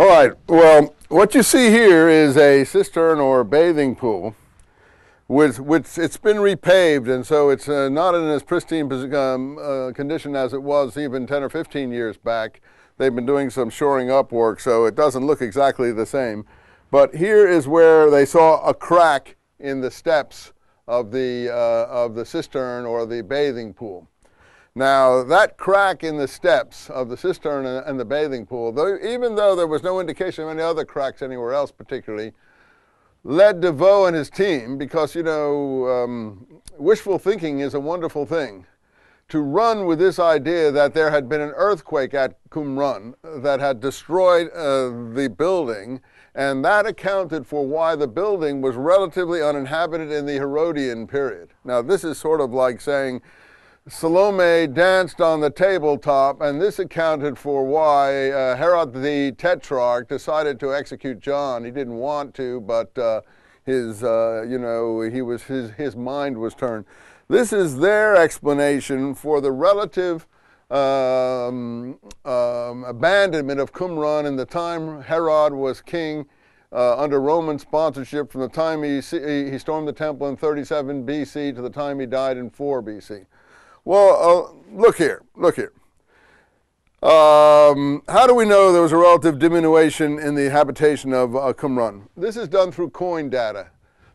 All right, well, what you see here is a cistern or bathing pool, which it's been repaved, and so it's not in as pristine condition as it was even 10 or 15 years back. They've been doing some shoring up work, so it doesn't look exactly the same. But here is where they saw a crack in the steps of the cistern or the bathing pool. Now, that crack in the steps of the cistern and the bathing pool, even though there was no indication of any other cracks anywhere else particularly, led DeVoe and his team, because, you know, wishful thinking is a wonderful thing, to run with this idea that there had been an earthquake at Qumran that had destroyed the building, and that accounted for why the building was relatively uninhabited in the Herodian period. Now, this is sort of like saying—Salome danced on the tabletop, and this accounted for why Herod the Tetrarch decided to execute John. He didn't want to, but his mind was turned. This is their explanation for the relative abandonment of Qumran in the time Herod was king under Roman sponsorship, from the time he stormed the temple in 37 BC to the time he died in 4 BC. Well, look here. How do we know there was a relative diminution in the habitation of Qumran? This is done through coin data.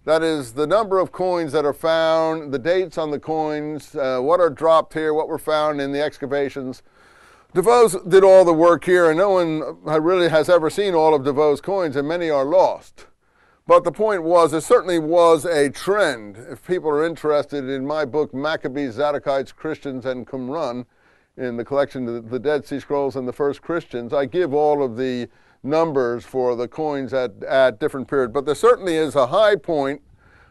That is, the number of coins that are found, the dates on the coins, what are dropped here, what were found in the excavations. DeVoe did all the work here, and no one really has ever seen all of DeVoe's coins, and many are lost. But the point was, there certainly was a trend. If people are interested in my book, Maccabees, Zadokites, Christians, and Qumran, in the collection of the Dead Sea Scrolls and the First Christians, I give all of the numbers for the coins at different periods. But there certainly is a high point,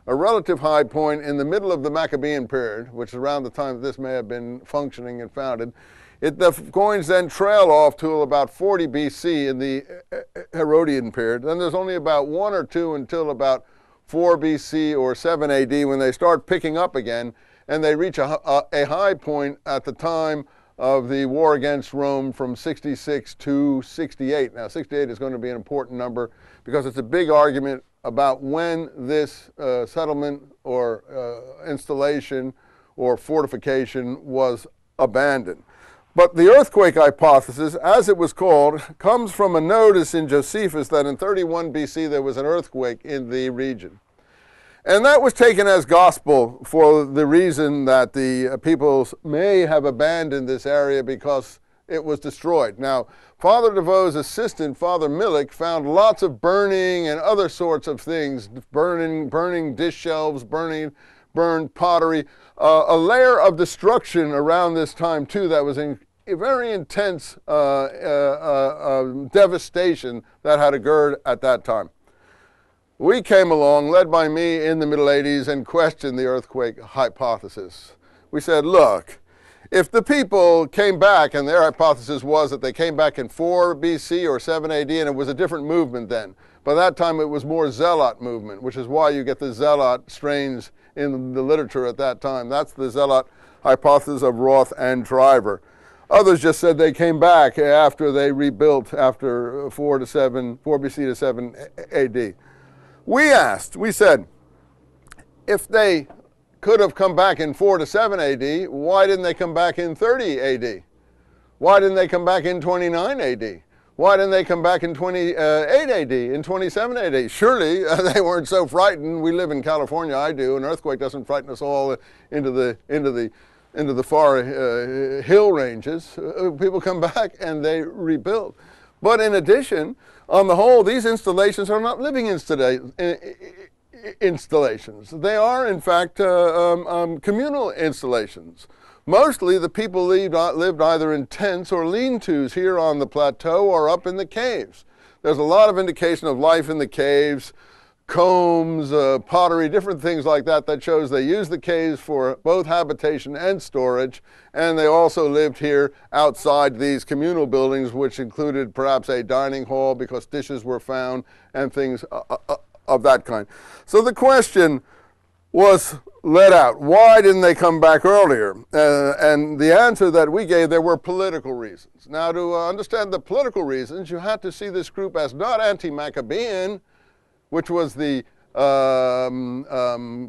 a relative high point in the middle of the Maccabean period, which is around the time that this may have been functioning and founded. The coins then trail off to about 40 BC in the Herodian period. Then there's only about 1 or 2 until about 4 BC or 7 AD when they start picking up again, and they reach a high point at the time of the war against Rome from 66 to 68. Now, 68 is going to be an important number because it's a big argument about when this settlement or installation or fortification was abandoned. But the earthquake hypothesis, as it was called, comes from a notice in Josephus that in 31 BC there was an earthquake in the region. And that was taken as gospel for the reason that the peoples may have abandoned this area because it was destroyed. Now, Father DeVoe's assistant, Father Millick, found lots of burning and other sorts of things, burning dish shelves, burned pottery, a layer of destruction around this time too that was in a very intense devastation that had occurred at that time. We came along, led by me in the middle 80s, and questioned the earthquake hypothesis. We said, look, if the people came back, and their hypothesis was that they came back in 4 BC or 7 AD, and it was a different movement then. By that time it was more zealot movement, which is why you get the zealot strains in the literature at that time. That's the zealot hypothesis of Roth and Driver. Others just said they came back after they rebuilt after 4 BC to 7 AD. We said, if they could have come back in 4 to 7 AD, why didn't they come back in 30 AD? Why didn't they come back in 29 AD? Why didn't they come back in 28 AD, in 27 AD? Surely they weren't so frightened. We live in California, I do. An earthquake doesn't frighten us all into the far hill ranges. People come back and they rebuild. But in addition, on the whole, these installations are not living installations. They are, in fact, communal installations. Mostly the people lived either in tents or lean-tos here on the plateau or up in the caves. There's a lot of indication of life in the caves, combs, pottery, different things like that shows they used the caves for both habitation and storage, and they also lived here outside these communal buildings, which included perhaps a dining hall because dishes were found and things of that kind. So the question, was let out. Why didn't they come back earlier? And the answer that we gave, there were political reasons. Now, to understand the political reasons, you have to see this group as not anti-Maccabean, which was the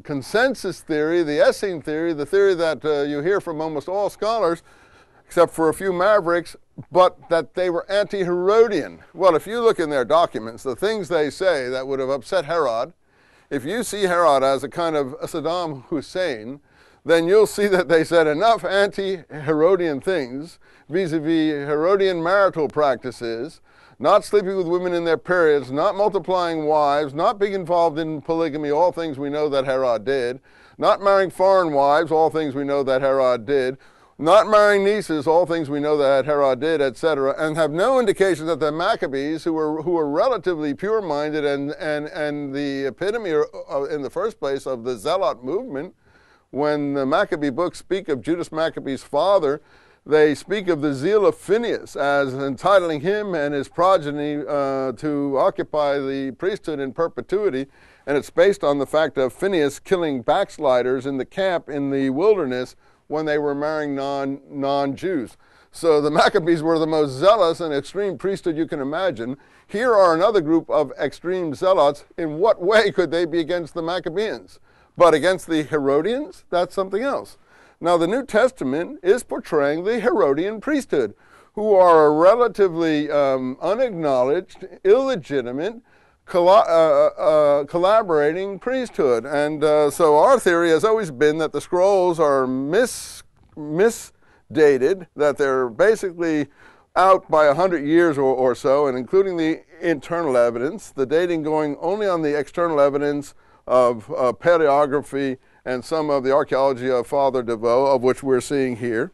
consensus theory, the Essene theory, the theory that you hear from almost all scholars, except for a few mavericks, but that they were anti-Herodian. Well, if you look in their documents, the things they say that would have upset Herod, if you see Herod as a kind of Saddam Hussein, then you'll see that they said enough anti-Herodian things, vis-a-vis Herodian marital practices, not sleeping with women in their periods, not multiplying wives, not being involved in polygamy, all things we know that Herod did, not marrying foreign wives, all things we know that Herod did, not marrying nieces, all things we know that Herod did, etc., and have no indication that the Maccabees, who were relatively pure-minded and the epitome in the first place of the Zealot movement, when the Maccabee books speak of Judas Maccabee's father, they speak of the zeal of Phineas as entitling him and his progeny to occupy the priesthood in perpetuity, and it's based on the fact of Phineas killing backsliders in the camp in the wilderness when they were marrying non-Jews. So the Maccabees were the most zealous and extreme priesthood you can imagine. Here are another group of extreme zealots. In what way could they be against the Maccabeans? But against the Herodians? That's something else. Now, the New Testament is portraying the Herodian priesthood, who are a relatively unacknowledged, illegitimate, collaborating priesthood. And so our theory has always been that the scrolls are misdated, that they're basically out by 100 years or so, and including the internal evidence, the dating going only on the external evidence of paleography and some of the archaeology of Father DeVoe, of which we're seeing here.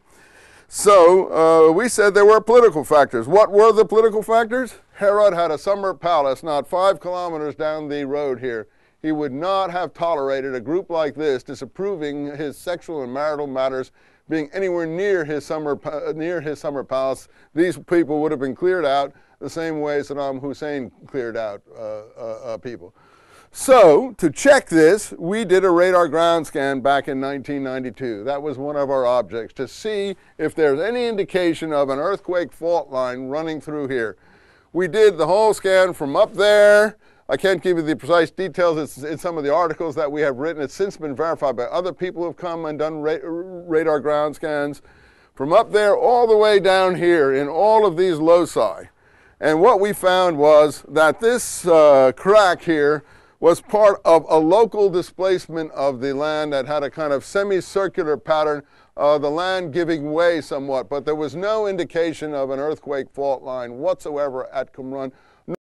So we said there were political factors. What were the political factors? Herod had a summer palace not 5 kilometers down the road here. He would not have tolerated a group like this disapproving his sexual and marital matters being anywhere near his summer palace. These people would have been cleared out the same way Saddam Hussein cleared out people. So, to check this, we did a radar ground scan back in 1992. That was one of our objects, to see if there's any indication of an earthquake fault line running through here. We did the whole scan from up there. I can't give you the precise details. It's in some of the articles that we have written. It's since been verified by other people who have come and done radar ground scans. From up there all the way down here in all of these loci. And what we found was that this crack here was part of a local displacement of the land that had a kind of semicircular pattern, the land giving way somewhat, but there was no indication of an earthquake fault line whatsoever at Qumran,